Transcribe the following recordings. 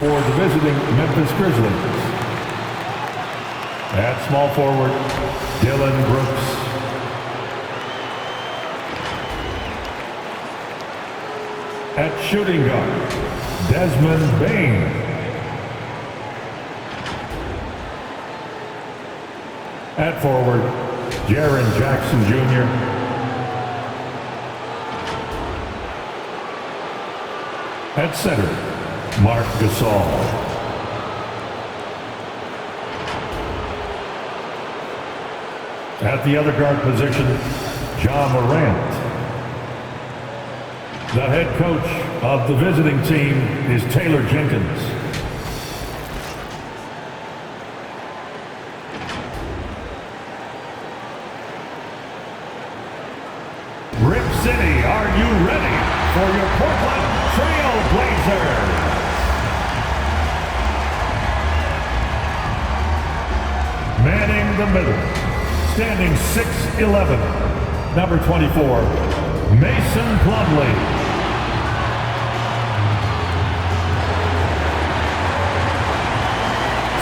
for the visiting Memphis Grizzlies. At small forward, Dillon Brooks. At shooting guard, Desmond Bane. At forward, Jaren Jackson Jr. At center, Marc Gasol. At the other guard position, Ja Morant. The head coach of the visiting team is Taylor Jenkins. Rip City, are you ready for your Portland Trail Blazers? Manning the middle, standing 6'11", number 24, Mason Plumlee.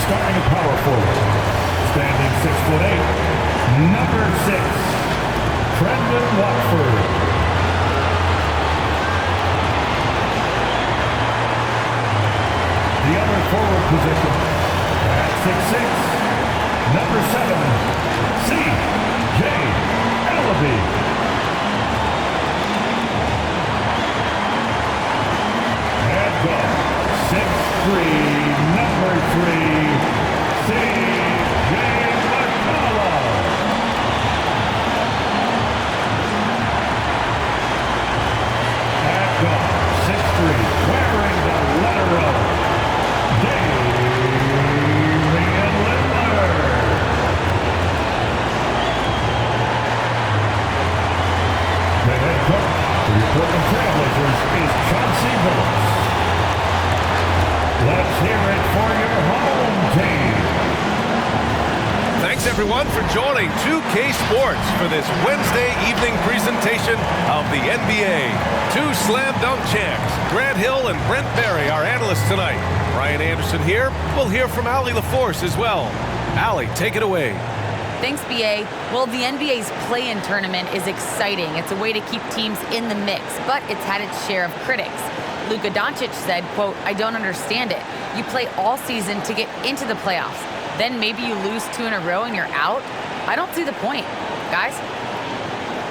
Starting at power forward, standing 6'8", number 6, Trendon Watford. The other forward position, at 6'6", number 7, C.J. Elleby. At guard, 6'3", number 3, C.J. McCollum. At guard, 6'3", wearing the letter O, Damian Lillard. The head coach for your Portland Trail Blazers is Chauncey Billups. Let's hear it for your home team. Thanks everyone for joining 2K Sports for this Wednesday evening presentation of the NBA. Two slam dunk champs, Grant Hill and Brent Barry, our analysts tonight. Brian Anderson here. We'll hear from Allie LaForce as well. Allie, take it away. Thanks, BA. Well, the NBA's play-in tournament is exciting. It's a way to keep teams in the mix, but it's had its share of critics. Luka Doncic said, quote, "I don't understand it. You play all season to get into the playoffs. Then maybe you lose 2 in a row and you're out? I don't see the point." Guys?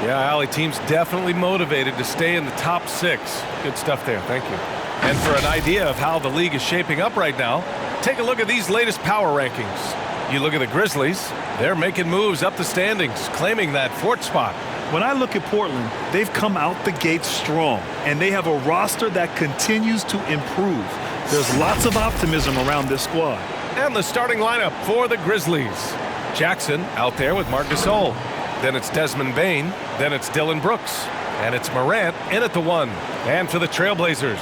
Yeah, Allie, team's definitely motivated to stay in the top 6. Good stuff there. Thank you. And for an idea of how the league is shaping up right now, take a look at these latest power rankings. You look at the Grizzlies, they're making moves up the standings, claiming that 4th spot. When I look at Portland, they've come out the gate strong, and they have a roster that continues to improve. There's lots of optimism around this squad. And the starting lineup for the Grizzlies. Jackson out there with Marc Gasol. Then it's Desmond Bane. Then it's Dillon Brooks. And it's Morant in at the 1. And for the Trailblazers,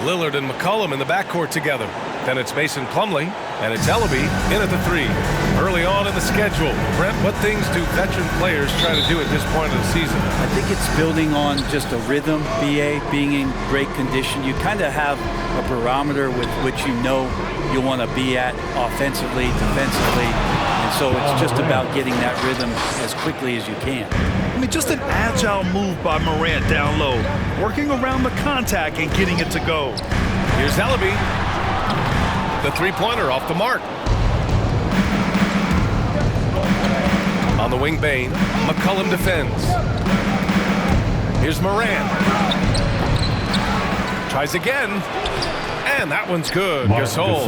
Lillard and McCollum in the backcourt together. Then it's Mason Plumlee, and it's Elleby in at the 3. Early on in the schedule, Brent, what things do veteran players try to do at this point of the season? I think it's building on just a rhythm, BA, being in great condition. You kind of have a barometer with which you know you want to be at offensively, defensively, and so it's just about getting that rhythm as quickly as you can. I mean, just an agile move by Morant down low, working around the contact and getting it to go. Here's Elleby. The three-pointer off the mark. On the wing, Bane. McCollum defends. Here's Morant. Tries again. And that one's good. Gasol.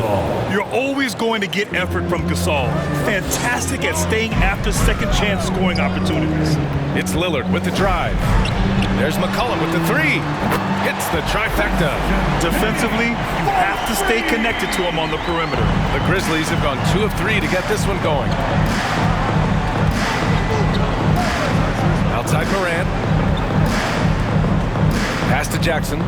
You're always going to get effort from Gasol. Fantastic at staying after second chance scoring opportunities. It's Lillard with the drive. There's McCollum with the 3. Hits the trifecta. Defensively, you have to stay connected to him on the perimeter. The Grizzlies have gone 2 of 3 to get this one going. Outside Morant. Pass to Jackson.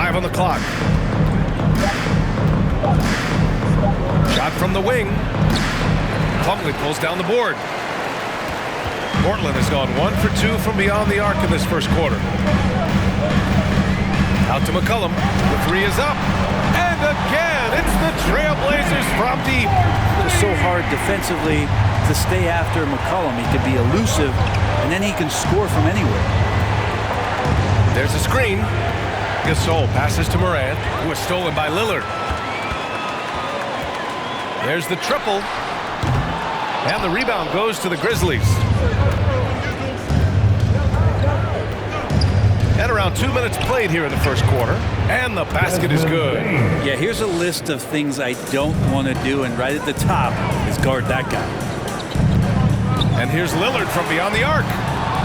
On the clock. Shot from the wing. Plumlee pulls down the board. Portland has gone 1 for 2 from beyond the arc in this first quarter. Out to McCollum. The three is up. And again, it's the Trailblazers from deep. It's so hard defensively to stay after McCollum. He can be elusive, and then he can score from anywhere. There's a screen. Gasol passes to Morant, who is stolen by Lillard. There's the triple. And the rebound goes to the Grizzlies. And around 2 minutes played here in the first quarter. And the basket is good. Yeah, here's a list of things I don't want to do, and right at the top is guard that guy. And here's Lillard from beyond the arc.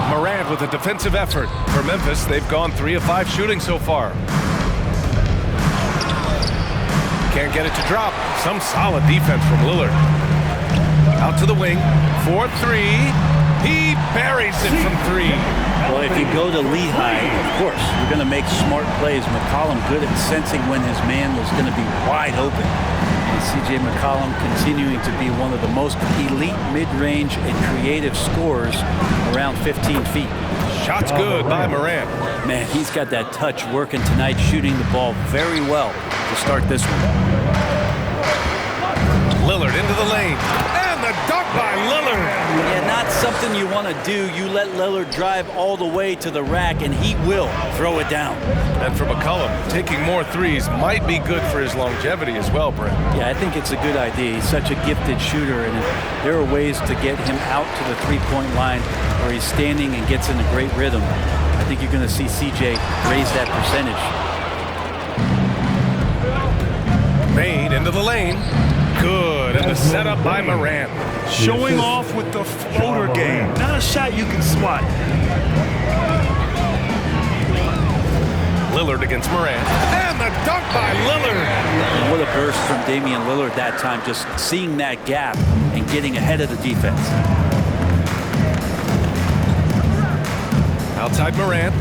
Morant with a defensive effort. For Memphis, they've gone 3 of 5 shooting so far. Can't get it to drop. Some solid defense from Lillard. Out to the wing. 4-3. He buries it from 3. Well, if you go to Lehigh, of course, you're going to make smart plays. McCollum good at sensing when his man was going to be wide open. And C.J. McCollum continuing to be one of the most elite mid-range and creative scorers around 15 feet. Shots good by Morant. Man, he's got that touch working tonight, shooting the ball very well to start this one. Lillard into the lane. And the dunk by Lillard. Yeah, not something you want to do. You let Lillard drive all the way to the rack, and he will throw it down. And for McCollum, taking more threes might be good for his longevity as well, Brent. Yeah, I think it's a good idea. He's such a gifted shooter, and there are ways to get him out to the three-point line where he's standing and gets in a great rhythm. I think you're going to see CJ raise that percentage. Made into the lane. Good, and the setup by Morant. Showing off with the floater game. Not a shot you can swat. Lillard against Morant. And the dunk by Lillard. And what a burst from Damian Lillard that time, just seeing that gap and getting ahead of the defense. Outside Morant.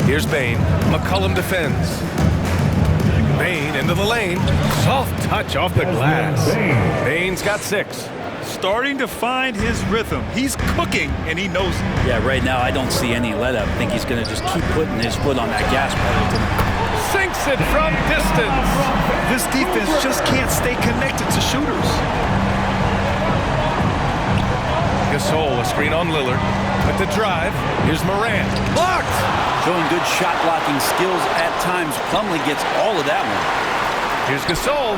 Here's Bane. McCollum defends. Bane into the lane. Soft touch off the glass. Bane's got 6. Starting to find his rhythm. He's cooking, and he knows it. Yeah, right now I don't see any let up. I think he's going to just keep putting his foot on that gas pedal tonight. Sinks it from distance. This defense just can't stay connected to shooters. Gasol, a screen on Lillard. With the drive, here's Morant. Blocked! Showing good shot blocking skills at times. Plumlee gets all of that one. Here's Gasol.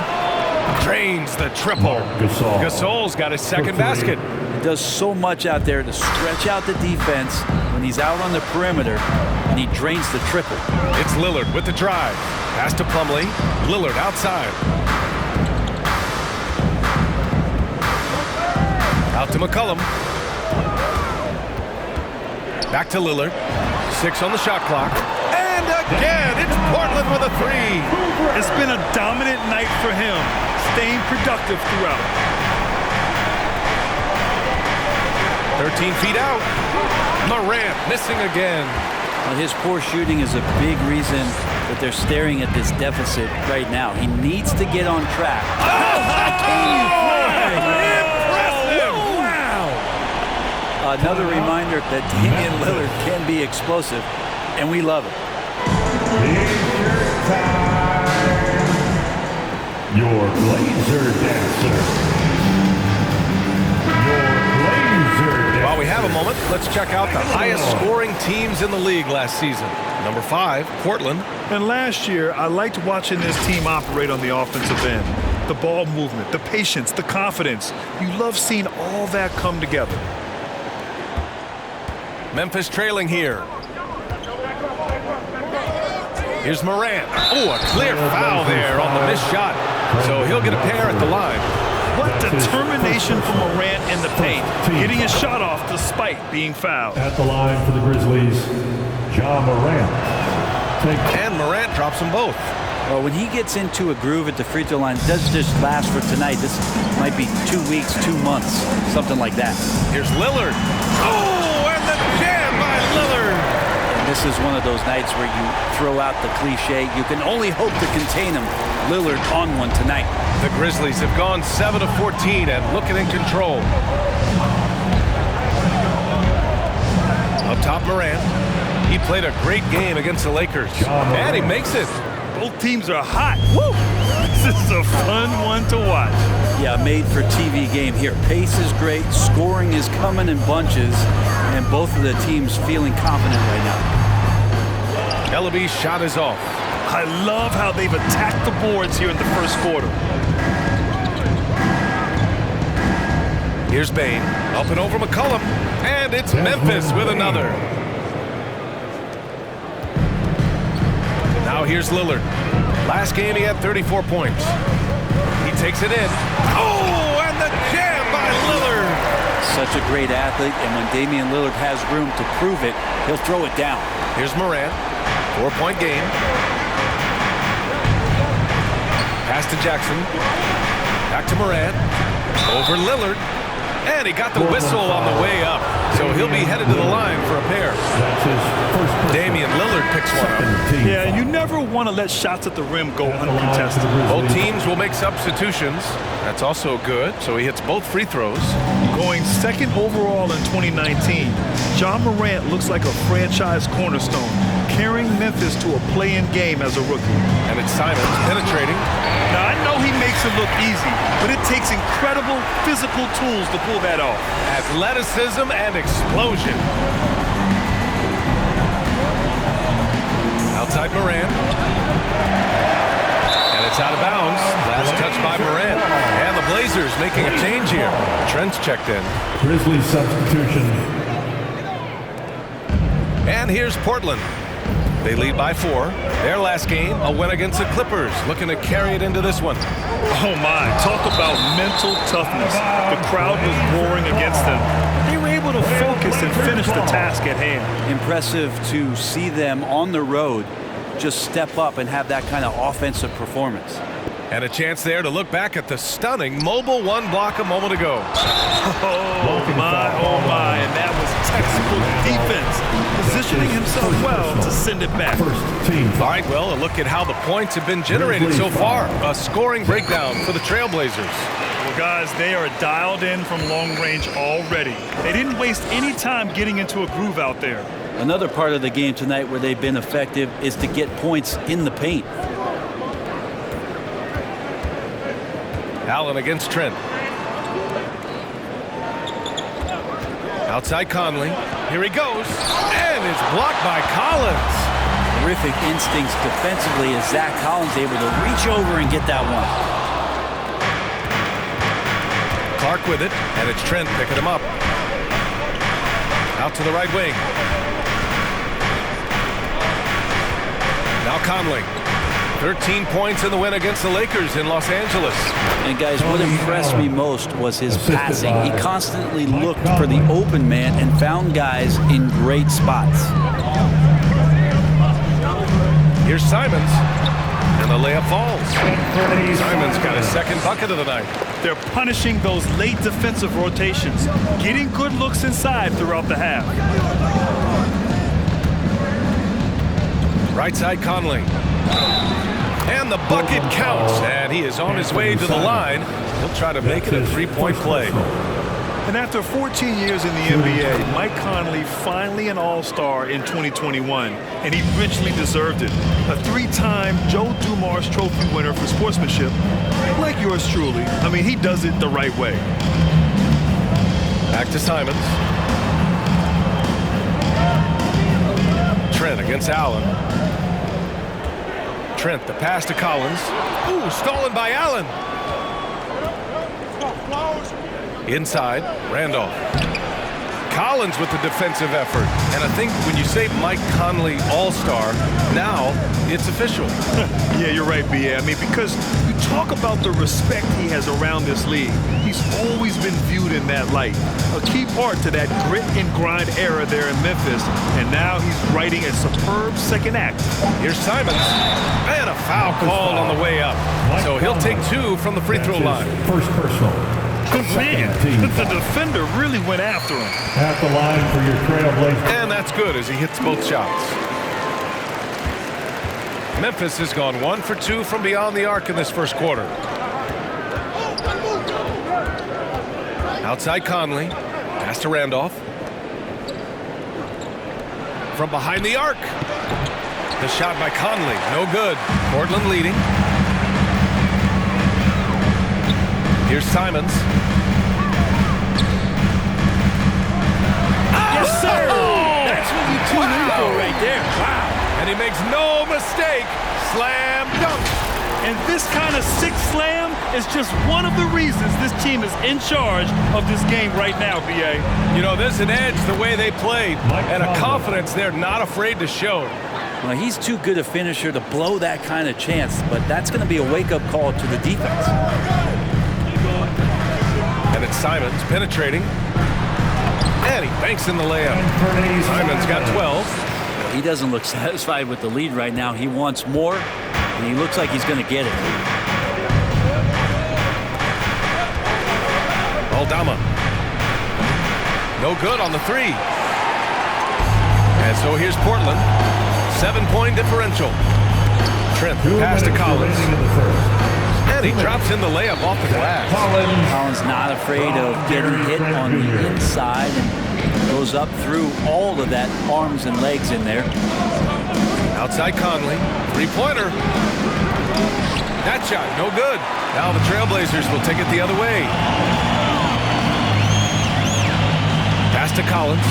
Drains the triple. Gasol's got his second basket. He does so much out there to stretch out the defense when he's out on the perimeter, and he drains the triple. It's Lillard with the drive. Pass to Plumlee. Lillard outside. Out to McCollum. Back to Lillard. 6 on the shot clock. And again, it's Portland with a 3. It's been a dominant night for him, staying productive throughout. 13 feet out. Morant missing again. Well, his poor shooting is a big reason that they're staring at this deficit right now. He needs to get on track. Another reminder that Damian Lillard can be explosive, and we love it. Your laser dancer. While we have a moment, let's check out the highest scoring teams in the league last season. Number 5, Portland. And last year, I liked watching this team operate on the offensive end. The ball movement, the patience, the confidence. You love seeing all that come together. Memphis trailing here. Here's Morant. Oh, a clear foul there on the missed shot. So he'll get a pair at the line. What determination from Morant in the paint, getting his shot off despite being fouled. At the line for the Grizzlies, Ja Morant. And Morant drops them both. Well, when he gets into a groove at the free throw line, it doesn't just last for tonight. This might be 2 weeks, 2 months, something like that. Here's Lillard. Oh, and the jam by Lillard. And this This is one of those nights where you throw out the cliche. You can only hope to contain him. Lillard on one tonight. The Grizzlies have gone 7 of 14 and looking in control. Up top, Morant. He played a great game against the Lakers. And he makes it. Both teams are hot. Woo! This is a fun one to watch. Yeah, made for TV game here. Pace is great. Scoring is coming in bunches. And both of the teams feeling confident right now. Ellaby's shot is off. I love how they've attacked the boards here in the first quarter. Here's Bane. Up and over McCollum. And it's Memphis with another. Now here's Lillard. Last game he had 34 points. He takes it in. Oh, and the jam by Lillard. Such a great athlete, and when Damian Lillard has room to prove it, he'll throw it down. Here's Morant. 4-point game. Pass to Jackson. Back to Morant. Over Lillard. And he got the whistle on the way up. So he'll be headed to the line for a pair. Damian Lillard picks one up. Yeah, you never want to let shots at the rim go uncontested. Both teams will make substitutions. That's also good. So he hits both free throws. Going second overall in 2019, John Morant looks like a franchise cornerstone, carrying Memphis to a play-in game as a rookie. And it's Simons penetrating. Now, I know he makes it look easy, but it takes incredible physical tools to pull that off. Athleticism and explosion. Outside Morant. And it's out of bounds. Last touch by Morant. And the Blazers making a change here. Trent's checked in. Grizzlies substitution. And here's Portland. They lead by 4. Their last game, a win against the Clippers. Looking to carry it into this one. Oh, my. Talk about mental toughness. The crowd was roaring against them. They were able to focus and finish the task at hand. Impressive to see them on the road just step up and have that kind of offensive performance. And a chance there to look back at the stunning mobile one block a moment ago. Oh, my. And that was textbook defense. Positioning himself well to send it back. All right, well, a look at how the points have been generated so far. A scoring breakdown for the Trailblazers. Well, guys, they are dialed in from long range already. They didn't waste any time getting into a groove out there. Another part of the game tonight where they've been effective is to get points in the paint. Allen against Trent. Outside Conley. Here he goes. And it's blocked by Collins. Terrific instincts defensively as Zach Collins able to reach over and get that one. Clark with it, and it's Trent picking him up. Out to the right wing. Now Conley. 13 points in the win against the Lakers in Los Angeles. And guys, what impressed me most was his passing. He constantly looked for the open man and found guys in great spots. Here's Simons, and the layup falls. Simons got his second bucket of the night. They're punishing those late defensive rotations, getting good looks inside throughout the half. Right side Conley. And the bucket counts, and he is on his way to the line. He'll try to make it a three-point play. And after 14 years in the NBA, Mike Conley finally an all-star in 2021, and he richly deserved it. A 3-time Joe Dumars Trophy winner for sportsmanship, like yours truly. I mean, he does it the right way. Back to Simons. Trent against Allen. Trent, the pass to Collins. Ooh, stolen by Allen. Inside, Randolph. Collins with the defensive effort. And I think when you say Mike Conley all-star, now it's official. Yeah, you're right, B.A. I mean, because you talk about the respect he has around this league. He's always been viewed in that light. A key part to that grit and grind era there in Memphis. And now he's writing a superb second act. Here's Simons. And a foul called on the way up. So he'll take 2 from the free throw line. First personal. Man, the defender really went after him. At the line for your Trailblazers. And that's that's good as he hits both shots. Memphis has gone 1 for 2 from beyond the arc in this first quarter. Outside Conley. Pass to Randolph. From behind the arc. The shot by Conley. No good. Portland leading. Here's Simons. Yes, sir. That's what you tune in for right there. Wow. And he makes no mistake. Slam dunk. And this kind of sick slam is just one of the reasons this team is in charge of this game right now, B.A. You know, there's an edge the way they played and a confidence they're not afraid to show. Well, he's too good a finisher to blow that kind of chance, but that's going to be a wake-up call to the defense. And it's Simons penetrating. And he banks in the layup. Simons got 12. He doesn't look satisfied with the lead right now. He wants more, and he looks like he's going to get it. Aldama. No good on the three. And so here's Portland. 7-point differential. Trent pass to Collins. And he drops in the layup off the glass. Collins not afraid of getting hit on the inside and goes up through all of that arms and legs in there. Outside Conley. Three-pointer. That shot, no good. Now the Trailblazers will take it the other way. Pass to Collins.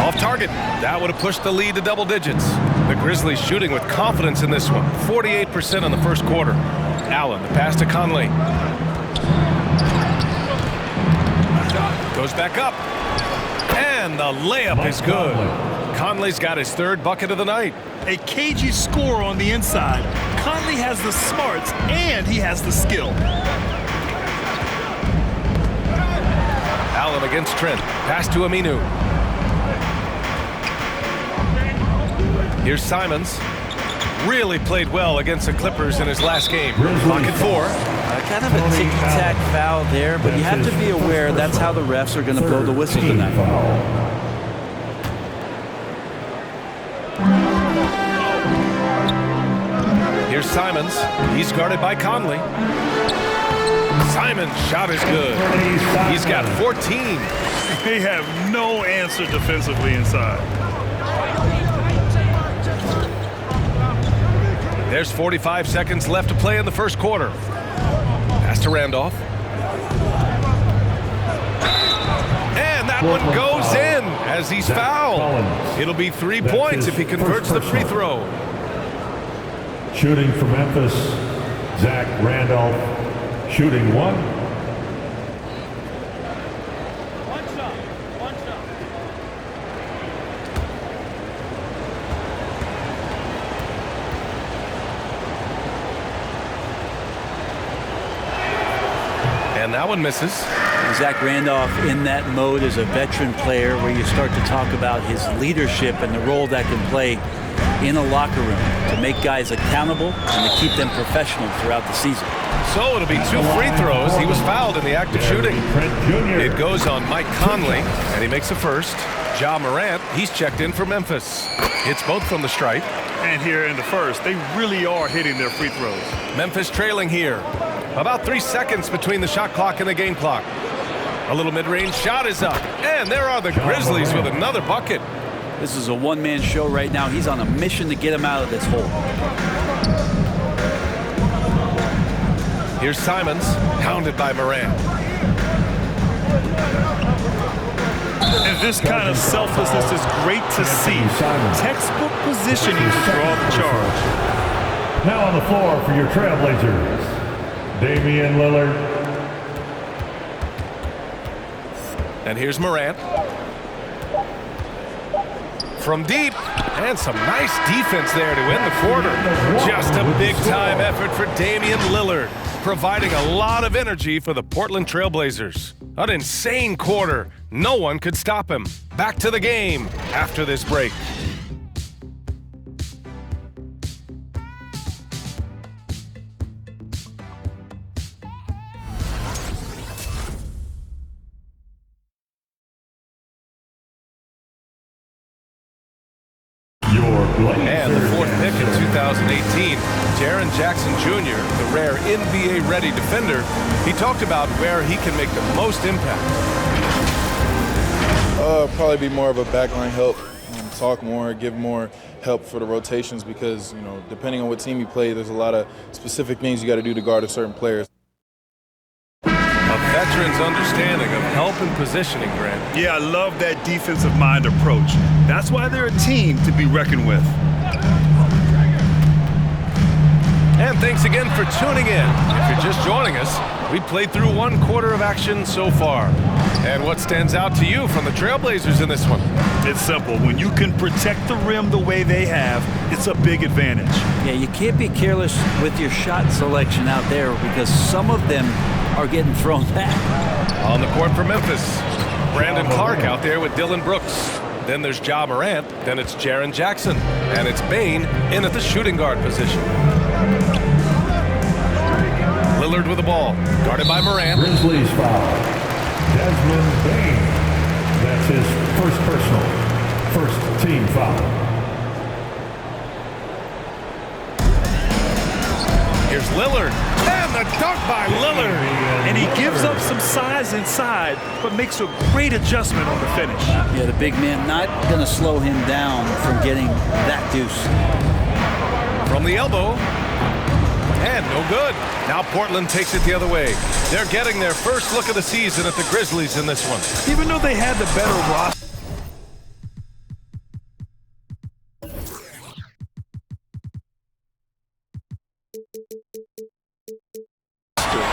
Off target. That would have pushed the lead to double digits. The Grizzlies shooting with confidence in this one. 48% in the first quarter. Allen, the pass to Conley. Goes back up. And the layup is good. Conley's got his third bucket of the night. A cagey score on the inside. Conley has the smarts and he has the skill. Allen against Trent. Pass to Aminu. Here's Simons. Really played well against the Clippers in his last game. Pocket four. Kind of a tic-tac foul there, but you have to be aware that's how the refs are going to blow the whistle tonight. Here's Simons. He's guarded by Conley. Simons' shot is good. He's got 14. They have no answer defensively inside. There's 45 seconds left to play in the first quarter. Pass to Randolph. And that one goes in as he's fouled. It'll be 3 points if he converts the free throw. Shooting for Memphis, Zach Randolph, shooting one. And that one misses. Zach Randolph in that mode as a veteran player where you start to talk about his leadership and the role that can play in a locker room to make guys accountable and to keep them professional throughout the season. So it'll be 2 free throws. He was fouled in the act of shooting. It goes on Mike Conley, and he makes the first. Ja Morant, he's checked in for Memphis. Hits both from the stripe. And here in the first, they really are hitting their free throws. Memphis trailing here. About 3 seconds between the shot clock and the game clock. A little mid-range shot is up. And there are the Grizzlies with another bucket. This is a one-man show right now. He's on a mission to get him out of this hole. Here's Simons, hounded by Morant. And this kind of selflessness is great to see. Textbook positioning to draw the charge. Now on the floor for your Trailblazers, Damian Lillard. And here's Morant. From deep, and some nice defense there to end the quarter. Just a big-time effort for Damian Lillard, providing a lot of energy for the Portland Trailblazers. An insane quarter. No one could stop him. Back to the game after this break. And the fourth pick in 2018, Jaren Jackson Jr., the rare NBA-ready defender, he talked about where he can make the most impact. Probably be more of a backline help, talk more, give more help for the rotations because, you know, depending on what team you play, there's a lot of specific things you got to do to guard a certain player. A veteran's understanding of help and positioning, Grant. Yeah, I love that defensive mind approach. That's why they're a team to be reckoned with. And thanks again for tuning in. If you're just joining us, we played through one quarter of action so far. And what stands out to you from the Trailblazers in this one? It's simple. When you can protect the rim the way they have, it's a big advantage. Yeah, you can't be careless with your shot selection out there because some of them are getting thrown back. On the court for Memphis, Brandon Clark out there with Dillon Brooks. Then there's Ja Morant. Then it's Jaren Jackson. And it's Bane in at the shooting guard position. Lillard with the ball, guarded by Morant. Grizzlies foul. Desmond Bane. That's his first personal, first team foul. Here's Lillard. And the dunk by Lillard. And he gives up some size inside, but makes a great adjustment on the finish. Yeah, the big man not going to slow him down from getting that deuce. From the elbow. And no good. Now Portland takes it the other way. They're getting their first look of the season at the Grizzlies in this one. Even though they had the better roster,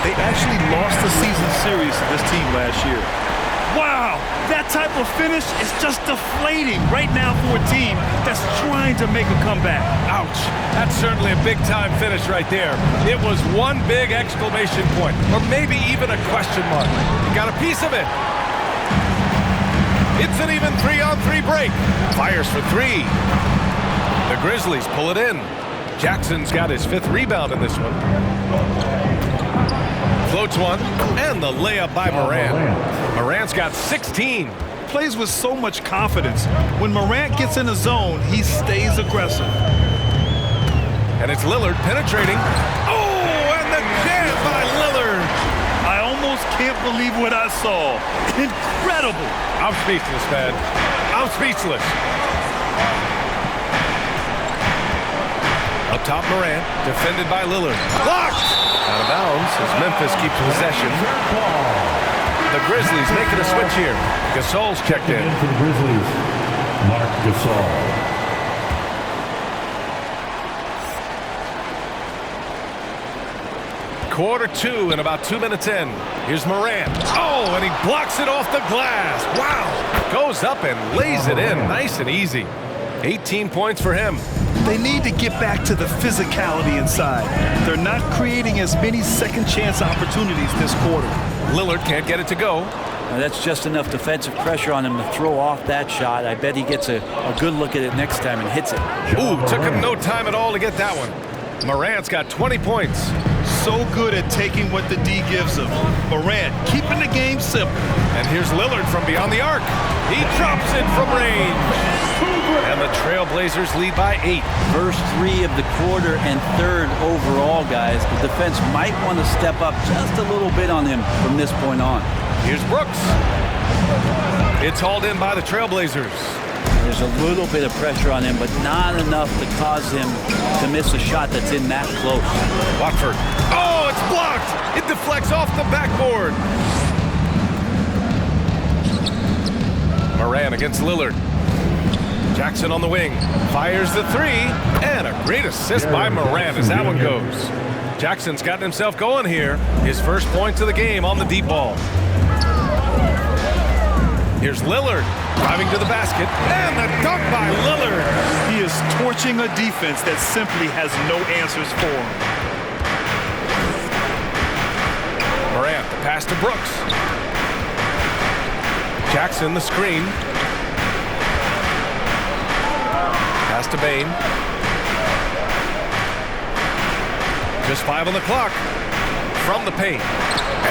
they actually lost the season series to this team last year. Wow, that type of finish is just deflating right now for a team that's trying to make a comeback. Ouch. That's certainly a big-time finish right there. It was one big exclamation point, or maybe even a question mark. You got a piece of it. It's an even 3-on-3 break. Fires for three. The Grizzlies pull it in. Jackson's got his fifth rebound in this one. Floats one, and the layup by Morant. Morant's got 16. Plays with so much confidence. When Morant gets in the zone, he stays aggressive. And it's Lillard penetrating. Oh, and the jam by Lillard. I almost can't believe what I saw. Incredible. I'm speechless, man. I'm speechless. Up top, Morant, defended by Lillard. Blocked! Out of bounds as Memphis keeps possession. The Grizzlies making a switch here. Gasol's checked in. For the Grizzlies, Marc Gasol. Quarter two and about 2 minutes in. Here's Morant. Oh, and he blocks it off the glass. Wow. Goes up and lays it in nice and easy. 18 points for him. They need to get back to the physicality inside. They're not creating as many second chance opportunities this quarter. Lillard can't get it to go. Now that's just enough defensive pressure on him to throw off that shot. I bet he gets a good look at it next time and hits it. Ooh, took him no time at all to get that one. Morant's got 20 points. So good at taking what the D gives him. Morant keeping the game simple. And here's Lillard from beyond the arc. He drops it from range. And the Trailblazers lead by 8. First three of the quarter and third overall, guys. The defense might want to step up just a little bit on him from this point on. Here's Brooks. It's hauled in by the Trailblazers. There's a little bit of pressure on him, but not enough to cause him to miss a shot that's in that close. Watford. Oh, it's blocked. It deflects off the backboard. Morant against Lillard. Jackson on the wing. Fires the three. And a great assist by Morant as that one goes. Jackson's gotten himself going here. His first points of the game on the deep ball. Here's Lillard driving to the basket. And the dunk by Lillard. He is torching a defense that simply has no answers for him. Morant, the pass to Brooks. Jackson, the screen. Pass to Bane. Just 5 on the clock. From the paint.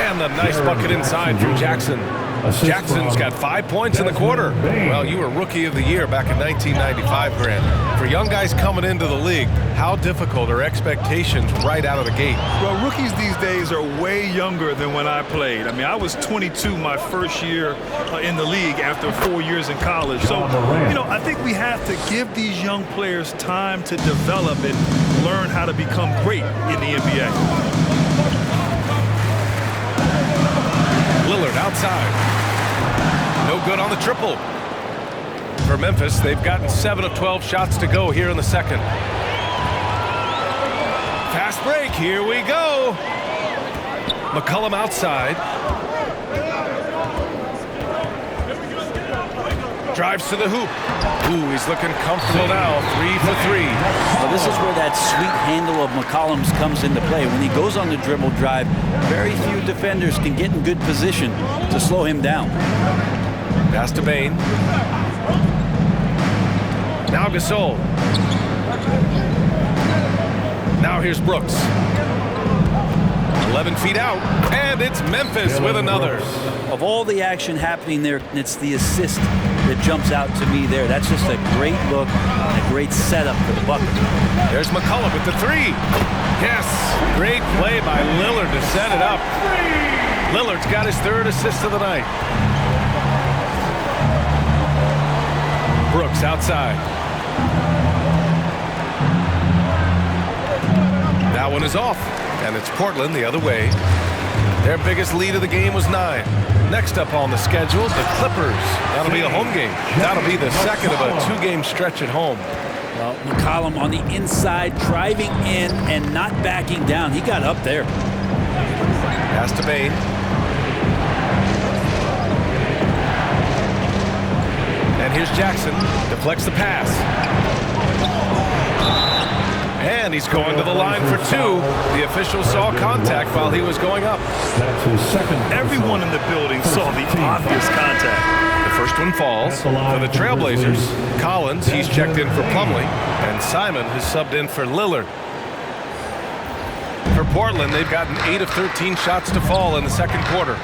And the nice bucket inside from Jackson. Assist Jackson's from got 5 points in the quarter. Desmond Bain. Well, you were Rookie of the Year back in 1995, Grant. For young guys coming into the league, how difficult are expectations right out of the gate? Well, rookies these days are way younger than when I played. I mean, I was 22 my first year in the league after 4 years in college. So, you know, I think we have to give these young players time to develop and learn how to become great in the NBA. Lillard outside. No good on the triple. For Memphis, they've gotten 7 of 12 shots to go here in the second. Fast break, here we go. McCollum outside. Drives to the hoop. Ooh, he's looking comfortable now. 3 for 3. Well, this is where that sweet handle of McCollum's comes into play. When he goes on the dribble drive, very few defenders can get in good position to slow him down. Pass to Bain. Now Gasol. Now here's Brooks. 11 feet out, and it's Memphis with another. Of all the action happening there, it's the assist that jumps out to me there. That's just a great look and a great setup for the bucket. There's McCollum with the 3. Yes, great play by Lillard to set it up. Lillard's got his 3rd assist of the night. Brooks outside. That one is off, and it's Portland the other way. Their biggest lead of the game was 9. Next up on the schedule, the Clippers. That'll be a home game. That'll be the second of a 2-game stretch at home. Well, McCollum on the inside, driving in and not backing down. He got up there. Pass to Bain. And here's Jackson. Deflects the pass. And he's going to the line for 2. The official saw contact while he was going up. That's his second. Everyone in the building saw the obvious contact. The first one falls. For the Trailblazers, Collins, he's checked in for Plumlee, and Simon has subbed in for Lillard. For Portland, they've gotten 8 of 13 shots to fall in the second quarter.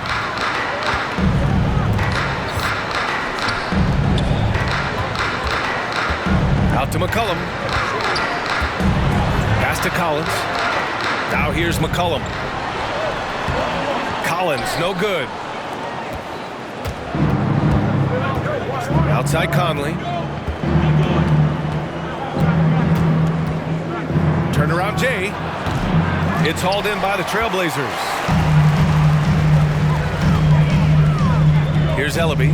Out to McCollum. Pass to Collins. Now here's McCollum. Collins, no good. Outside Conley. Turnaround Jay. It's hauled in by the Trailblazers. Here's Ellaby.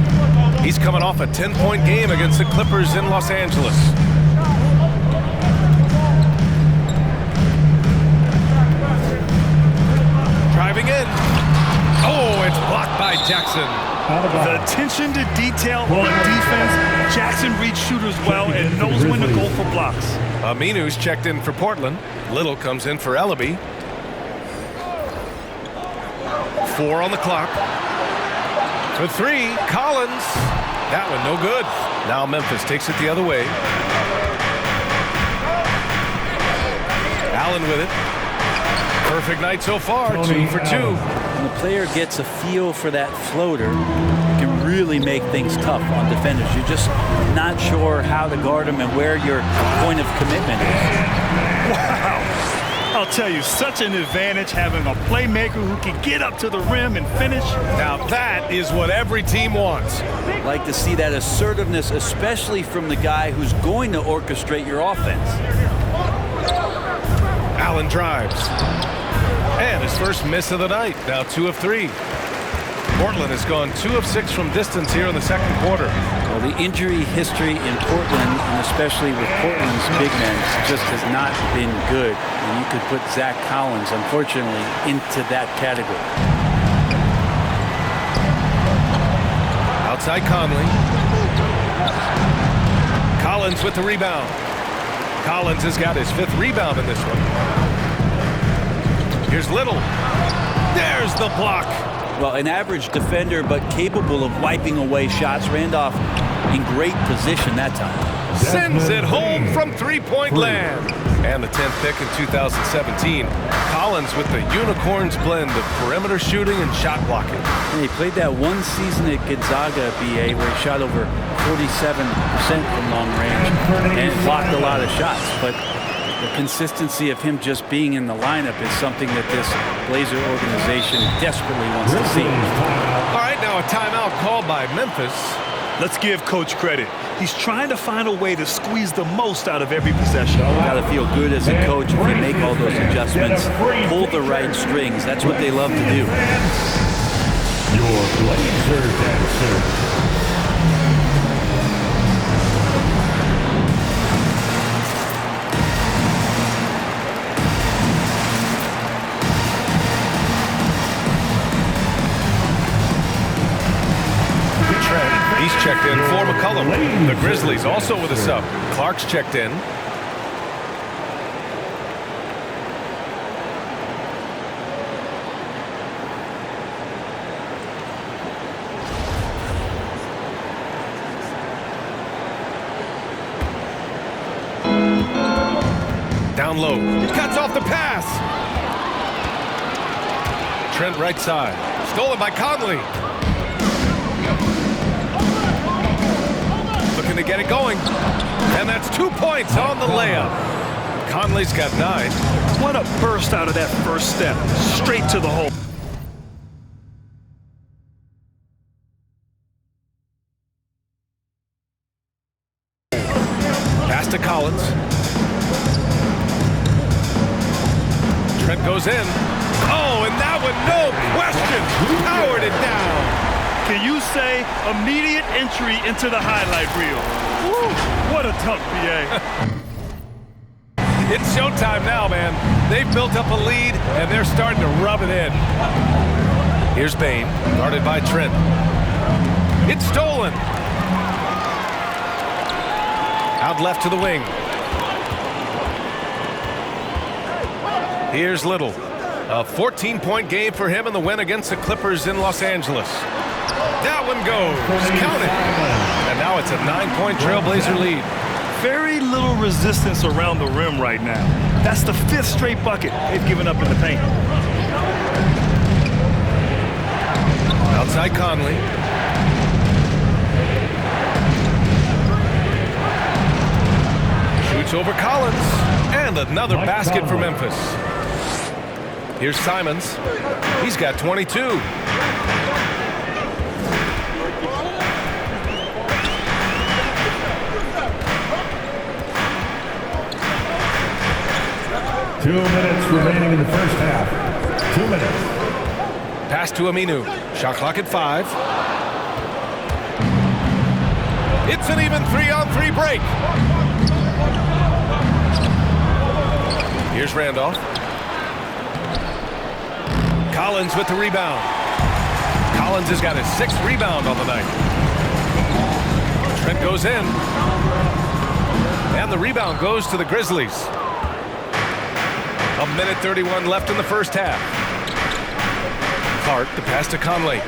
He's coming off a 10-point game against the Clippers in Los Angeles. Driving in. Oh, it's blocked by Jackson. The attention to detail on defense. Jackson reads shooters well and knows when to go for blocks. Aminu's checked in for Portland. Little comes in for Ellaby. 4 on the clock. For 3, Collins. That one no good. Now Memphis takes it the other way. Allen with it. Perfect night so far. 2 for 2. When the player gets a feel for that floater, it can really make things tough on defenders. You're just not sure how to guard them and where your point of commitment is. Wow. I'll tell you, such an advantage having a playmaker who can get up to the rim and finish. Now that is what every team wants. Like to see that assertiveness, especially from the guy who's going to orchestrate your offense. Allen drives. And his first miss of the night. Now 2 of 3. Portland has gone 2 of 6 from distance here in the second quarter. Well, the injury history in Portland, and especially with Portland's big men, just has not been good. And you could put Zach Collins, unfortunately, into that category. Outside Conley. Collins with the rebound. Collins has got his 5th rebound in this one. Here's Little. There's the block. Well, an average defender, but capable of wiping away shots. Randolph in great position that time. Sends it home from three-point land. And the 10th pick in 2017, Collins with the unicorns blend of perimeter shooting and shot blocking. And he played that one season at Gonzaga, BA, where he shot over 47% from long range and blocked a lot of shots. But the consistency of him just being in the lineup is something that this Blazer organization desperately wants to see. All right, now a timeout called by Memphis. Let's give Coach credit. He's trying to find a way to squeeze the most out of every possession. You got to feel good as a coach if you make all those adjustments, pull the right strings. That's what they love to do. Your Blazer dancer. He's checked in for McCollum. The Grizzlies also with a sub. Clark's checked in. Down low. Cuts off the pass. Trent right side. Stolen by Conley. Looking to get it going. And that's 2 points on the layup. Conley's got 9. What a burst out of that first step. Straight to the hole. Pass to Collins. Trent goes in. Oh, and that one, no question, powered it down. Can you say immediate entry into the highlight reel? Woo, what a tough BA. It's showtime now, man. They've built up a lead, and they're starting to rub it in. Here's Bane, guarded by Trent. It's stolen. Out left to the wing. Here's Little. A 14-point game for him in the win against the Clippers in Los Angeles. That one goes. Count it. And now it's a 9-point Trailblazer lead. Very little resistance around the rim right now. That's the 5th straight bucket they've given up in the paint. Outside Conley. Shoots over Collins. And another basket for Memphis. Here's Simons. He's got 22. 2 minutes remaining in the first half. 2 minutes. Pass to Aminu. Shot clock at 5. It's an even 3-on-3 break. Here's Randolph. Collins with the rebound. Collins has got his 6th rebound on the night. Trent goes in. And the rebound goes to the Grizzlies. 1:31 left in the first half. Clark, the pass to Conley.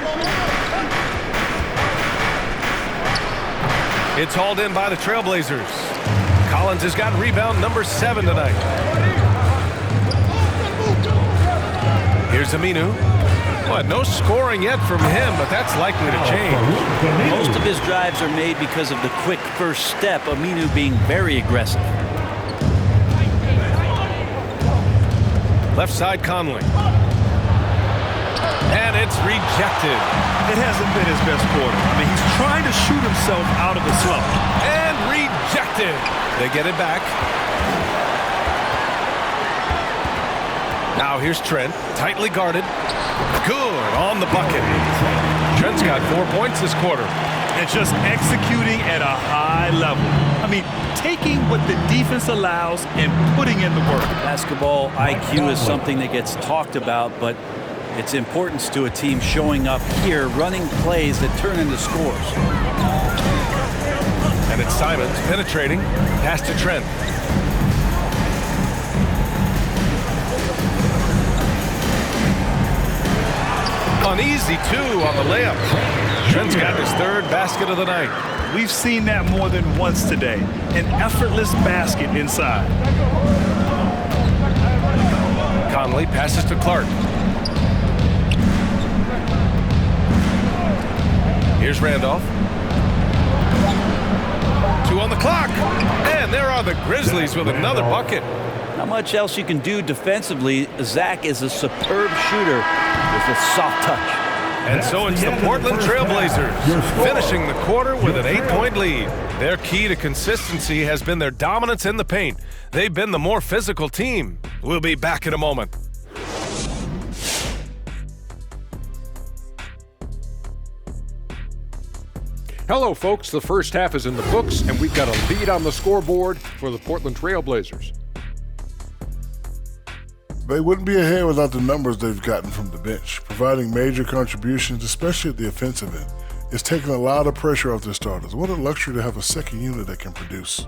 It's hauled in by the Trailblazers. Collins has got rebound number 7 tonight. Here's Aminu. Well, no scoring yet from him, but that's likely to change. Most of his drives are made because of the quick first step, Aminu being very aggressive. Left side Conley. And it's rejected. It hasn't been his best quarter. I mean, he's trying to shoot himself out of the slump. And rejected. They get it back. Now here's Trent, tightly guarded. Good on the bucket. Trent's got 4 points this quarter. And just executing at a high level. I mean, taking what the defense allows and putting in the work. Basketball IQ is something that gets talked about, but its importance to a team showing up here, running plays that turn into scores. And it's Simons penetrating. Pass to Trent. An easy 2 on the layup. Trent's got his 3rd basket of the night. We've seen that more than once today. An effortless basket inside. Conley passes to Clark. Here's Randolph. 2 on the clock. And there are the Grizzlies with another bucket. Not much else you can do defensively. Zach is a superb shooter with a soft touch. And so it's the Portland Trailblazers finishing the quarter with an 8-point lead. Their key to consistency has been their dominance in the paint. They've been the more physical team. We'll be back in a moment. Hello, folks. The first half is in the books, and we've got a lead on the scoreboard for the Portland Trailblazers. They wouldn't be ahead without the numbers they've gotten from the bench, providing major contributions, especially at the offensive end. It's taken a lot of pressure off their starters. What a luxury to have a second unit that can produce.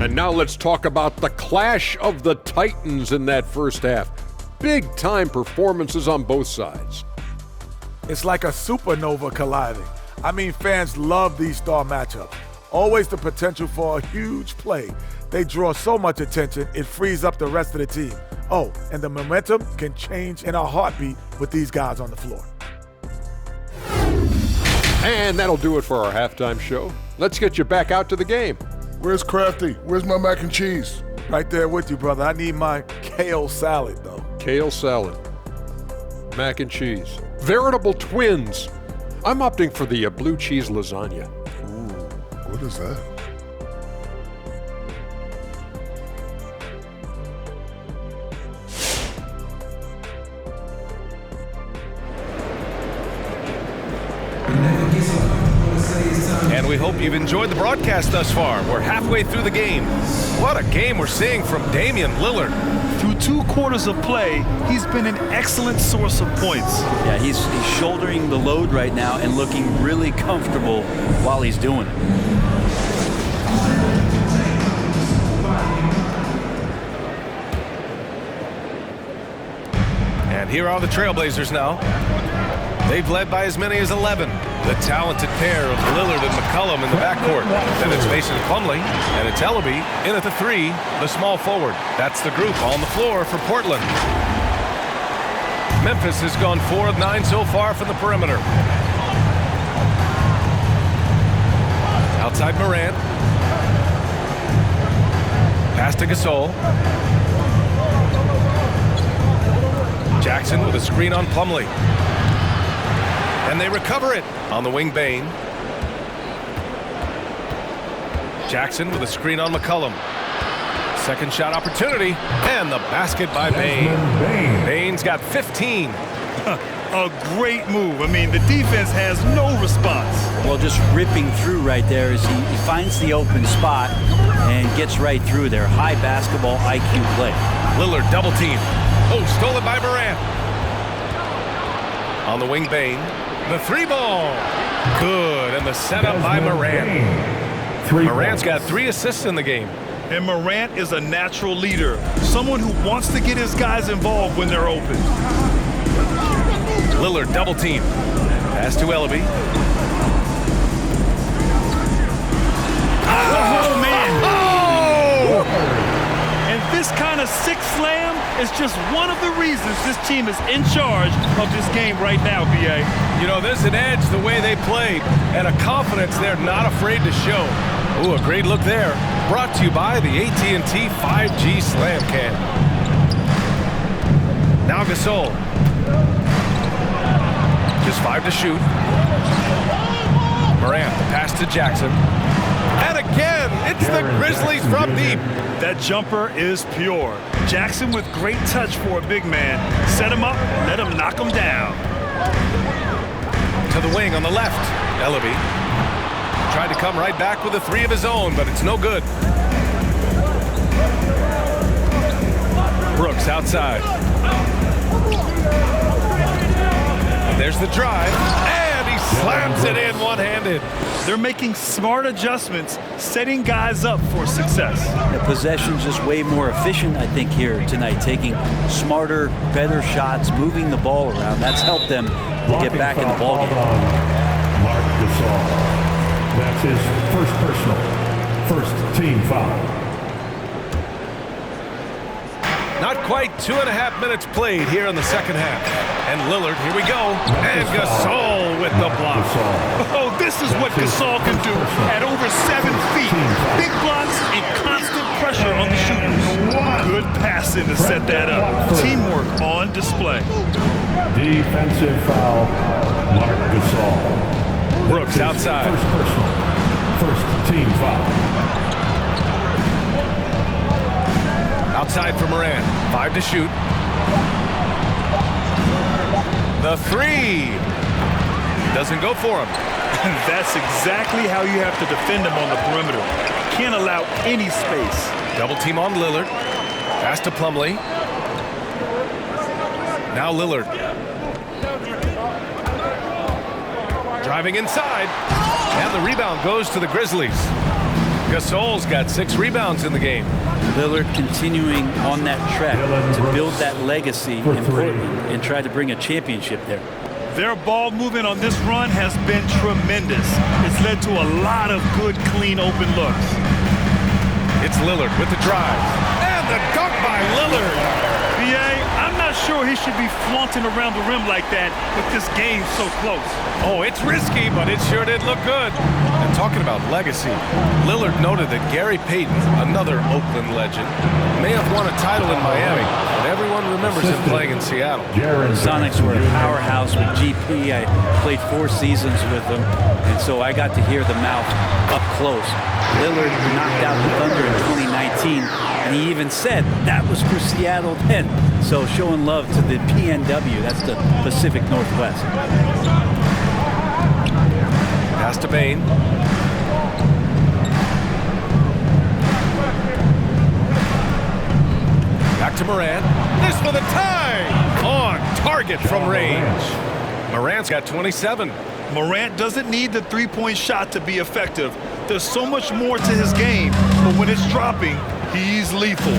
And now let's talk about the clash of the Titans in that first half. Big-time performances on both sides. It's like a supernova colliding. I mean, fans love these star matchups. Always the potential for a huge play. They draw so much attention, it frees up the rest of the team. Oh, and the momentum can change in a heartbeat with these guys on the floor. And that'll do it for our halftime show. Let's get you back out to the game. Where's Crafty? Where's my mac and cheese? Right there with you, brother. I need my kale salad, though. Kale salad. Mac and cheese. Veritable twins. I'm opting for the blue cheese lasagna. Ooh, what is that? And we hope you've enjoyed the broadcast thus far. We're halfway through the game. What a game we're seeing from Damian Lillard. Through 2 quarters of play, he's been an excellent source of points. Yeah, he's shouldering the load right now and looking really comfortable while he's doing it. And here are the Trailblazers now. They've led by as many as 11. The talented pair of Lillard and McCollum in the backcourt. Then it's Mason Plumlee, and it's Ellaby in at the 3, the small forward. That's the group on the floor for Portland. Memphis has gone 4 of 9 so far from the perimeter. Outside Morant. Pass to Gasol. Jackson with a screen on Plumlee. And they recover it on the wing, Bane. Jackson with a screen on McCollum. Second shot opportunity, and the basket by Bane. Bane's got 15. A great move. I mean, the defense has no response. Well, just ripping through right there as he finds the open spot and gets right through there. High basketball IQ play. Lillard double team. Oh, stolen by Morant. On the wing, Bane. The 3-ball. Good, and the setup by Morant. Morant's got 3 assists in the game. And Morant is a natural leader. Someone who wants to get his guys involved when they're open. Lillard double team. Pass to Ellaby. Oh, man. Oh! And this kind of sick slam is just one of the reasons this team is in charge of this game right now, B.A. You know, there's an edge the way they played and a confidence they're not afraid to show. Ooh, a great look there. Brought to you by the AT&T 5G Slam Cam. Now Gasol. Just 5 to shoot. Morant, the pass to Jackson. And again, it's the Grizzlies from deep. That jumper is pure. Jackson with great touch for a big man. Set him up, let him knock him down. To the wing on the left. Ellaby tried to come right back with a 3 of his own, but it's no good. Brooks outside. And there's the drive, and he slams it in one-handed. They're making smart adjustments, setting guys up for success. The possession's just way more efficient, I think, here tonight, taking smarter, better shots, moving the ball around. That's helped them to get back in the ball game. Marc Gasol. That's his first personal, first team foul. Not quite 2.5 minutes played here in the second half. And Lillard, here we go. And Gasol with the block. Oh, this is what Gasol can do at over 7 feet. Big blocks and constant pressure on the shooters. Good passing to set that up. Teamwork on display. Defensive foul, Marc Gasol. Brooks outside. First personal, first team foul. Outside for Morant. 5 to shoot. The three. Doesn't go for him. That's exactly how you have to defend him on the perimeter. Can't allow any space. Double team on Lillard. Pass to Plumlee. Now Lillard. Driving inside. And the rebound goes to the Grizzlies. Gasol's got 6 rebounds in the game. Lillard continuing on that track to build that legacy and try to bring a championship there. Their ball movement on this run has been tremendous. It's led to a lot of good, clean, open looks. It's Lillard with the drive. And the dunk by Lillard. BA, I'm not sure he should be flaunting around the rim like that with this game so close. Oh, it's risky, but it sure did look good. And talking about legacy, Lillard noted that Gary Payton, another Oakland legend, may have won a title in Miami, but everyone remembers him playing in Seattle. The Sonics were a powerhouse with GP. I played 4 seasons with them, and so I got to hear the mouth up close. Lillard knocked out the Thunder in 2019, and he even said that was for Seattle then. So showing love to the PNW, that's the Pacific Northwest. Pass to Bane. Back to Morant. This for the tie! On target from range. Morant's got 27. Morant doesn't need the three-point shot to be effective. There's so much more to his game, but when it's dropping, he's lethal.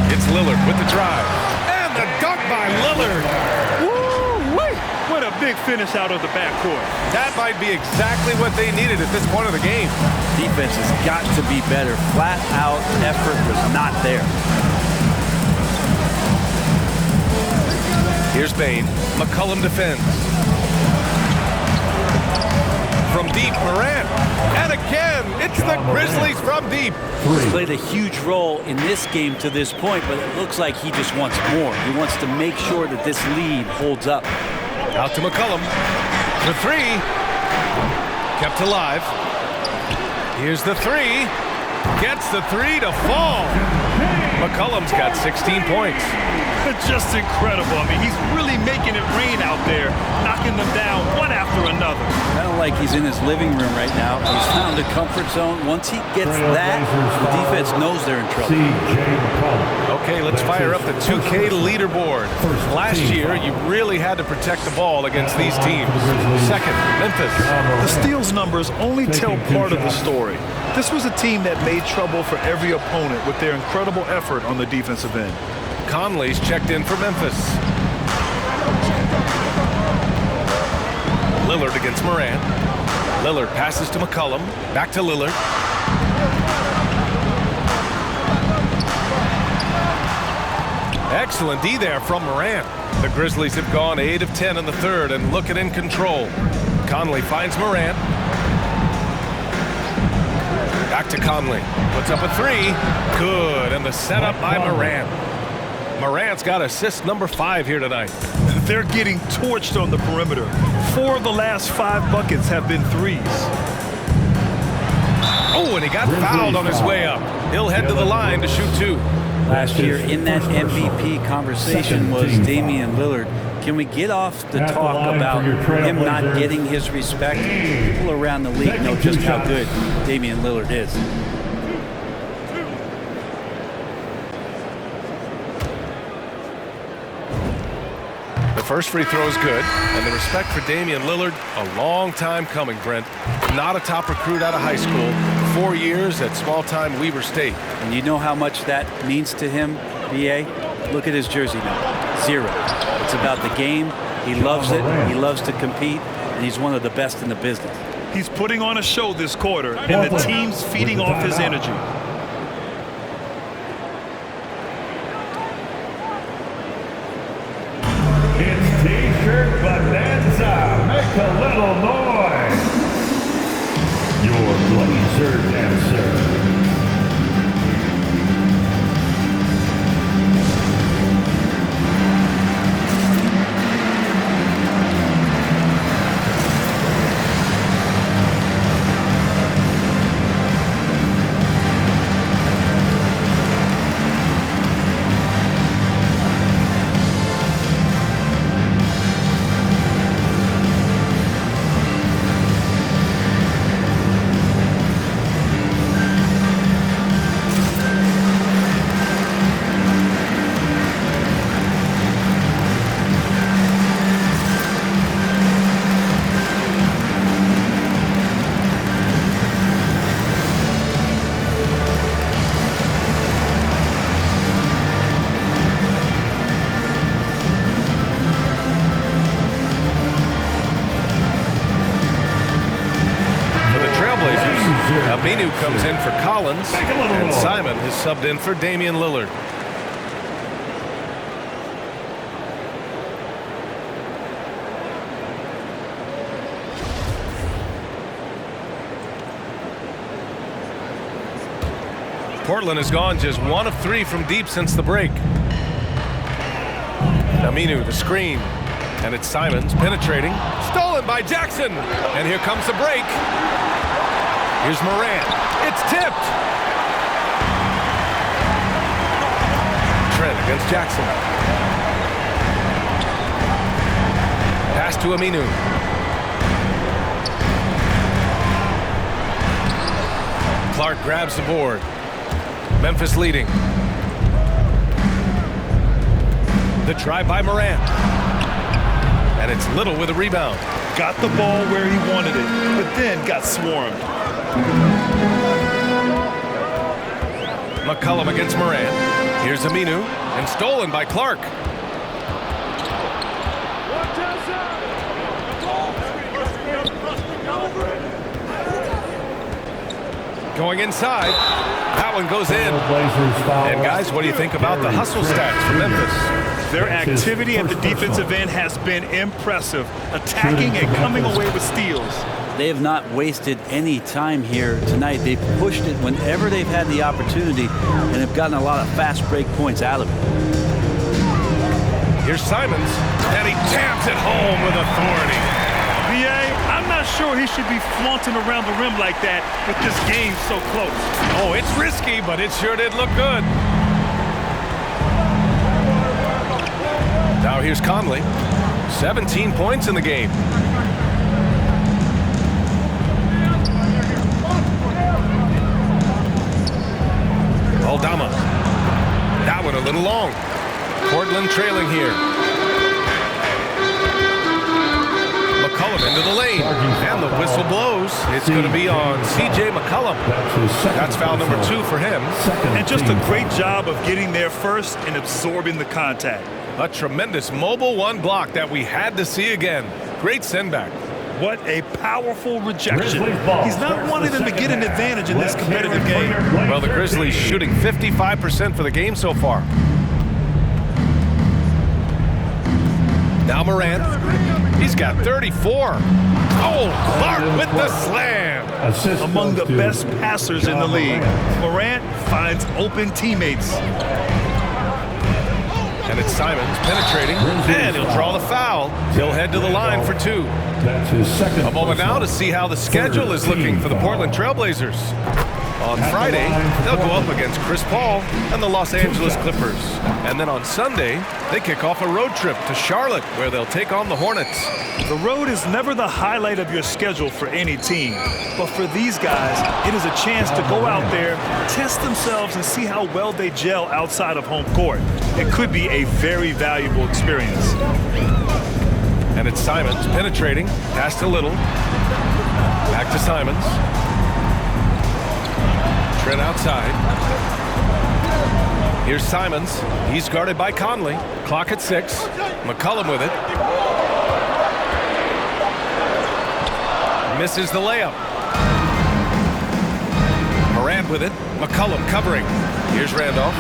It's Lillard with the drive. And the dunk by Lillard. Woo-wee! What a big finish out of the backcourt. That might be exactly what they needed at this point of the game. Defense has got to be better. Flat out effort was not there. Here's Bane. McCollum defends. From deep, Morant. And again, it's the Grizzlies from deep. He's played a huge role in this game to this point, but it looks like he just wants more. He wants to make sure that this lead holds up. Out to McCollum. The three. Kept alive. Here's the three. Gets the three to fall. McCollum's got 16 points. Just incredible. I mean, he's really making it rain out there, knocking them down one after another. Kind of like he's in his living room right now. He's found a comfort zone. Once he gets that, the defense knows they're in trouble. Okay, let's fire up the 2K leaderboard. Last year, you really had to protect the ball against these teams. Second, Memphis. The steals numbers only tell part of the story. This was a team that made trouble for every opponent with their incredible effort on the defensive end. Conley's checked in for Memphis. Lillard against Morant. Lillard passes to McCollum. Back to Lillard. Excellent D there from Morant. The Grizzlies have gone 8 of 10 in the third and looking in control. Conley finds Morant. Back to Conley. Puts up a three. Good. And the setup by Morant. Morant's got assist number 5 here tonight. They're getting torched on the perimeter. 4 of the last 5 buckets have been threes. Oh, and he got fouled on his way up. He'll head to the line to shoot 2. Last year in that MVP conversation was Damian Lillard. Can we get off the talk about him not getting his respect? People around the league know just how good Damian Lillard is. The The first free throw is good, and the respect for Damian Lillard, a long time coming, Brent. Not a top recruit out of high school, 4 years at small-time Weber State. And you know how much that means to him, B.A.? Look at his jersey number, 0. It's about the game. He loves it. He loves to compete, and he's one of the best in the business. He's putting on a show this quarter, and the team's feeding off his energy. It's T-shirt bonanza. Make a little noise. Your Blazer dancer. Aminu comes in for Collins, and Simon is subbed in for Damian Lillard. Portland has gone just 1 of 3 from deep since the break. Aminu, the screen, and it's Simons penetrating. Stolen by Jackson, and here comes the break. Here's Morant. It's tipped. Trent against Jackson. Pass to Aminu. Clark grabs the board. Memphis leading. The drive by Morant. And it's Little with a rebound. Got the ball where he wanted it, but then got swarmed. McCollum against Morant. Here's Aminu, and stolen by Clark. Going inside. That one goes in. And guys, what do you think about the hustle stats for Memphis? Their activity at the defensive end has been impressive, attacking and coming away with steals. They have not wasted any time here tonight. They've pushed it whenever they've had the opportunity and have gotten a lot of fast break points out of it. Here's Simons, and he jams it home with authority. B.A., I'm not sure he should be flaunting around the rim like that with this game so close. Oh, it's risky, but it sure did look good. Now here's Conley. 17 points in the game. Aldama. That one a little long. Portland trailing here. McCollum into the lane. And the whistle blows. It's going to be on C.J. McCollum. That's foul number 2 for him. And just a great job of getting there first and absorbing the contact. A tremendous mobile 1 block that we had to see again. Great send back. What a powerful rejection. He's not wanting them to get an advantage in this competitive game. Well, the Grizzlies shooting 55% for the game so far. Now Morant. He's got 34. Oh, Clark with the slam. Among the best passers in the league, Morant finds open teammates. And it's Simons penetrating, and he'll draw the foul. He'll head to the line for 2. That's his second. A moment now to see how the schedule is looking for the Portland Trailblazers. On Friday, they'll go up against Chris Paul and the Los Angeles Clippers. And then on Sunday, they kick off a road trip to Charlotte, where they'll take on the Hornets. The road is never the highlight of your schedule for any team. But for these guys, it is a chance to go out there, test themselves, and see how well they gel outside of home court. It could be a very valuable experience. And it's Simons penetrating, pass to Little. Back to Simons. Trent outside. Here's Simons. He's guarded by Conley. Clock at 6. McCollum with it. Misses the layup. Morant with it. McCollum covering. Here's Randolph.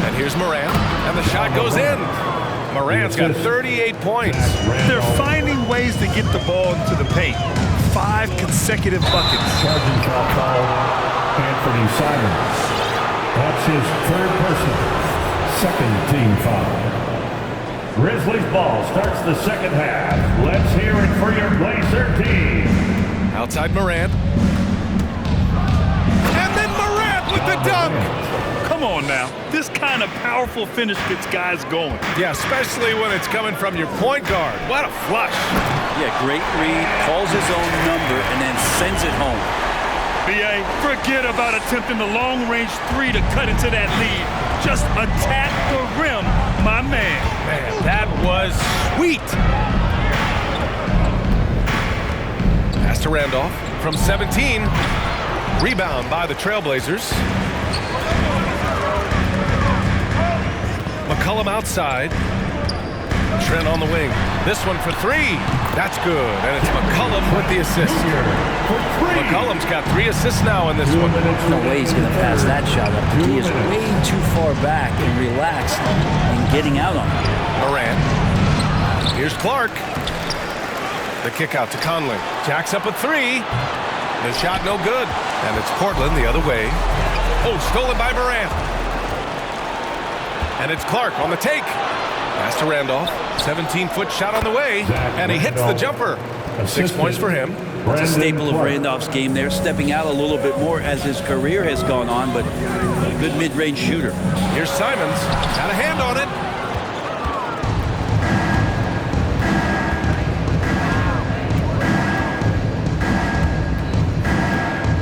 And here's Morant. And the shot goes in. Morant's got 38 points. They're finding ways to get the ball into the paint. 5 consecutive buckets. Charging foul, Anthony Simons. That's his third personal, second team foul. Grizzlies ball starts the second half. Let's hear it for your Blazer team. Outside Morant. And then Morant with the dunk. Come on now. This kind of powerful finish gets guys going. Yeah, especially when it's coming from your point guard. What a flush. Yeah, great read, calls his own number, and then sends it home. B.A., forget about attempting the long-range 3 to cut into that lead. Just attack the rim, my man. Man, that was sweet. Pass to Randolph from 17. Rebound by the Trailblazers. McCollum outside. Trent on the wing. This one for 3. That's good. And it's McCollum with the assist. McCollum's got 3 assists now in this one. No way he's going to pass that shot up. He is way too far back and relaxed and getting out on it. Morant. Here's Clark. The kick out to Conley. Jack's up at 3. The shot no good. And it's Portland the other way. Oh, stolen by Morant. And it's Clark on the take. Pass to Randolph. 17-foot shot on the way. And he hits the jumper. 6 points for him. It's a staple of Randolph's game there, stepping out a little bit more as his career has gone on, but a good mid-range shooter. Here's Simons. Got a hand on it.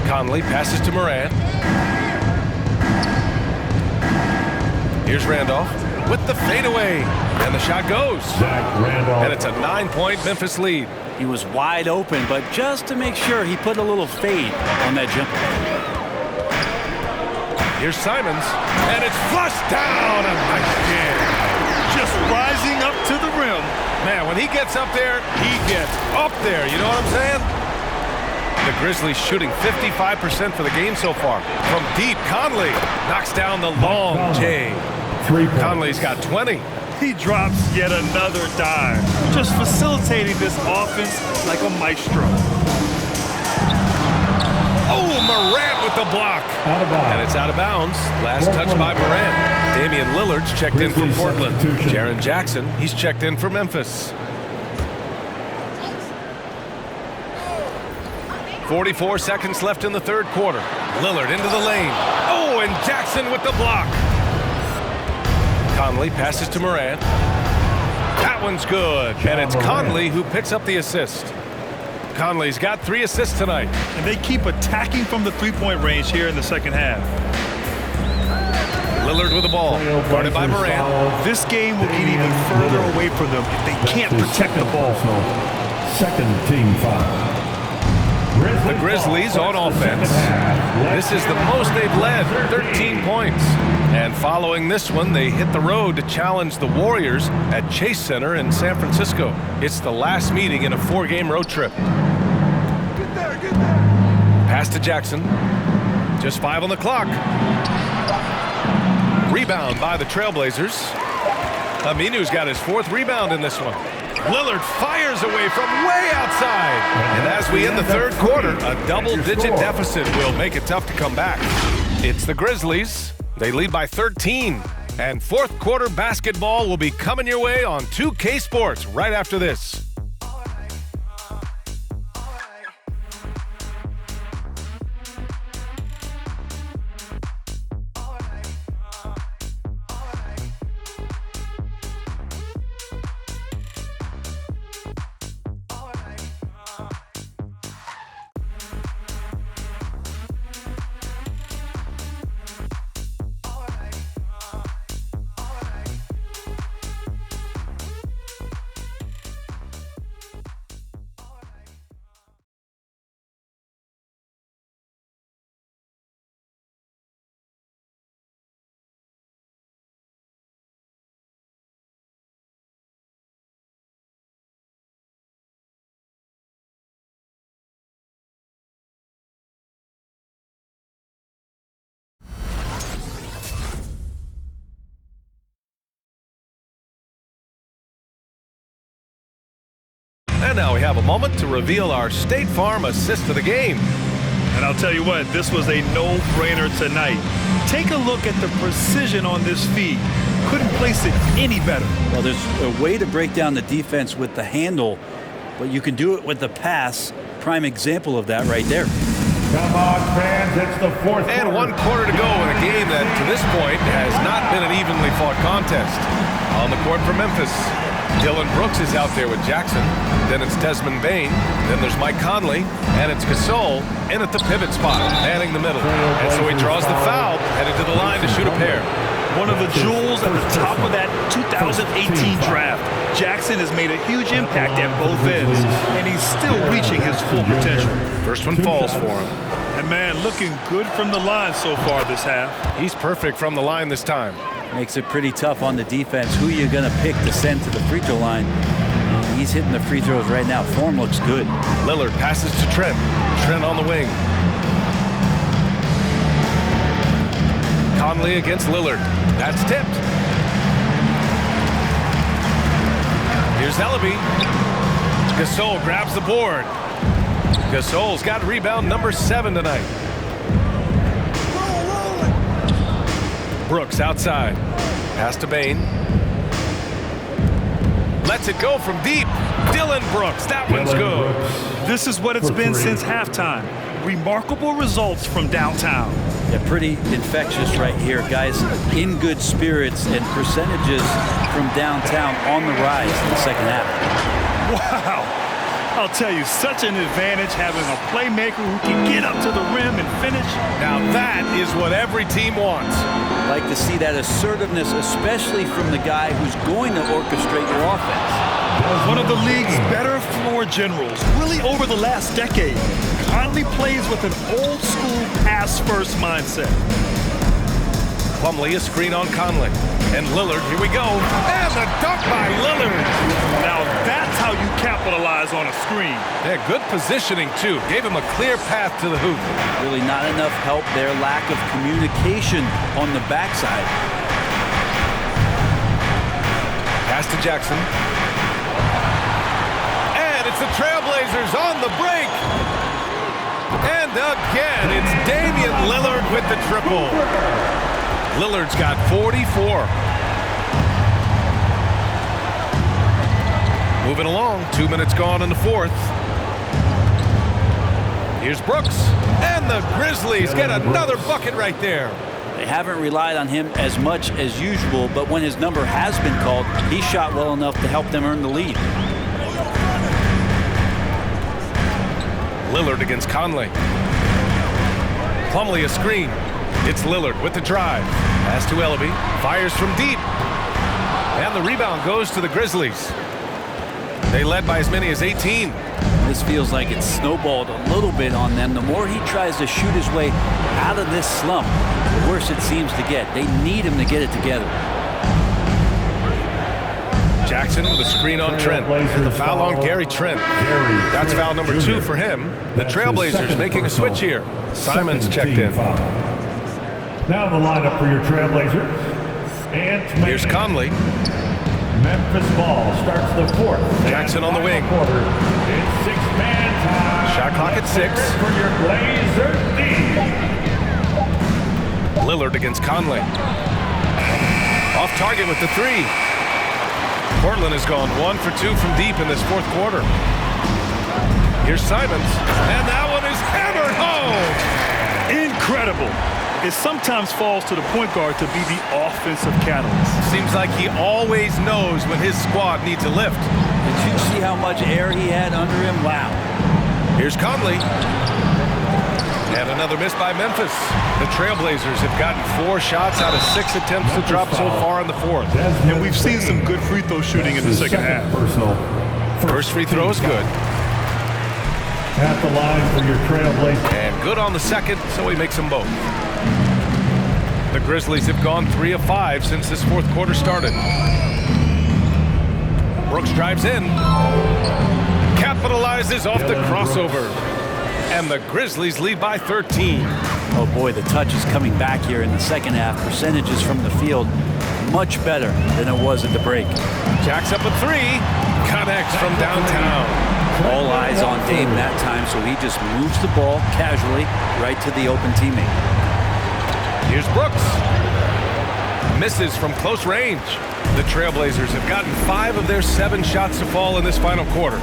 Conley passes to Morant. Here's Randolph with the fadeaway. And the shot goes. And it's a 9-point Memphis lead. He was wide open, but just to make sure, he put a little fade on that jumper. Here's Simons. And it's flushed down. A nice jam. Just rising up to the rim. Man, when he gets up there, he gets up there. You know what I'm saying? The Grizzlies shooting 55% for the game so far. From deep, Conley knocks down the long J. Conley's got 20. He drops yet another dime, just facilitating this offense like a maestro. Oh, Morant with the block. And it's out of bounds. Last touch by Morant. Damian Lillard's checked in for Portland. Jaren Jackson, he's checked in for Memphis. 44 seconds left in the third quarter. Lillard into the lane. Oh, and Jackson with the block. Conley passes to Morant. That one's good. And it's Conley who picks up the assist. Conley's got 3 assists tonight. And they keep attacking from the three-point range here in the second half. Lillard with the ball. Guarded by Morant. This game will get even further away from them if they can't protect the ball. Second team foul. The Grizzlies on offense. This is the most they've led, 13 points. And following this one, they hit the road to challenge the Warriors at Chase Center in San Francisco. It's the last meeting in a 4-game road trip. Pass to Jackson. Just 5 on the clock. Rebound by the Trailblazers. Aminu's got his 4th rebound in this one. Lillard fires away from way outside. And as we end the third quarter, a double-digit deficit will make it tough to come back. It's the Grizzlies. They lead by 13. And fourth quarter basketball will be coming your way on 2K Sports right after this. now we have a moment to reveal our State Farm assist of the game. And I'll tell you what, this was a no-brainer tonight. Take a look at the precision on this feed. Couldn't place it any better. Well, there's a way to break down the defense with the handle, but you can do it with the pass. Prime example of that right there. Come on, fans, it's the fourth And quarter. 1 quarter to go in a game that, to this point, has not been an evenly fought contest. On the court for Memphis, Dillon Brooks is out there with Jackson. Then it's Desmond Bain. Then there's Mike Conley. And it's Gasol in at the pivot spot, manning the middle. And so he draws the foul, headed to the line to shoot a pair. One of the jewels at the top of that 2018 draft. Jackson has made a huge impact at both ends, and he's still reaching his full potential. First one falls for him. And man, looking good from the line so far this half. He's perfect from the line this time. Makes it pretty tough on the defense. Who are you going to pick to send to the free throw line? He's hitting the free throws right now. Form looks good. Lillard passes to Trent. Trent on the wing. Conley against Lillard. That's tipped. Here's Ellaby. Gasol grabs the board. Gasol's got rebound number 7 tonight. Brooks outside. Pass to Bain. Lets it go from deep. Dillon Brooks. That one's good. This is what it's been since halftime. Remarkable results from downtown. Yeah, pretty infectious right here, guys. In good spirits and percentages from downtown on the rise in the second half. Wow. I'll tell you, such an advantage having a playmaker who can get up to the rim and finish. Now that is what every team wants. Like to see that assertiveness, especially from the guy who's going to orchestrate your offense. One of the league's better floor generals, really over the last decade. Conley plays with an old-school pass-first mindset. Plumlee a screen on Conley. And Lillard, here we go. And the dunk by Lillard. Now that's how you capitalize on a screen. Yeah, good positioning, too. Gave him a clear path to the hoop. Really not enough help there. Lack of communication on the backside. Pass to Jackson. And it's the Trailblazers on the break. And again, it's Damian Lillard with the triple. Lillard's got 44. Moving along, 2 minutes gone in the fourth. Here's Brooks, and the Grizzlies get another bucket right there. They haven't relied on him as much as usual, but when his number has been called, he shot well enough to help them earn the lead. Lillard against Conley. Plumlee a screen. It's Lillard with the drive. Pass to Ellaby. Fires from deep. And the rebound goes to the Grizzlies. They led by as many as 18. This feels like it's snowballed a little bit on them. The more he tries to shoot his way out of this slump, the worse it seems to get. They need him to get it together. Jackson with a screen on Trent. And the foul on Gary Trent. That's foul number 2 for him. The Trailblazers making a switch here. Simons checked in. Now the lineup for your Trailblazers. And here's Conley. Memphis ball starts the fourth. Jackson on the wing. It's six-man time. Shot clock at 6. For your Blazers. Lillard against Conley. Off target with the 3. Portland has gone 1 for 2 from deep in this fourth quarter. Here's Simons, and that one is hammered home. Incredible. It sometimes falls to the point guard to be the offensive catalyst. Seems like he always knows when his squad needs a lift. Did you see how much air he had under him? Wow. Here's Conley. And another miss by Memphis. The Trailblazers have gotten 4 shots out of 6 attempts to drop so far in the fourth. And we've seen some good free throw shooting in the second half. First free throw is good. At the line for your Trailblazers. And good on the second, so he makes them both. The Grizzlies have gone 3 of 5 since this fourth quarter started. Brooks drives in. Capitalizes off the crossover. And the Grizzlies lead by 13. Oh boy, the touch is coming back here in the second half. Percentages from the field much better than it was at the break. Jacks up a 3. Connects from downtown. all eyes on Dame that time, so he just moves the ball casually right to the open teammate. Here's Brooks. Misses from close range. The Trailblazers have gotten 5 of their 7 shots to fall in this final quarter.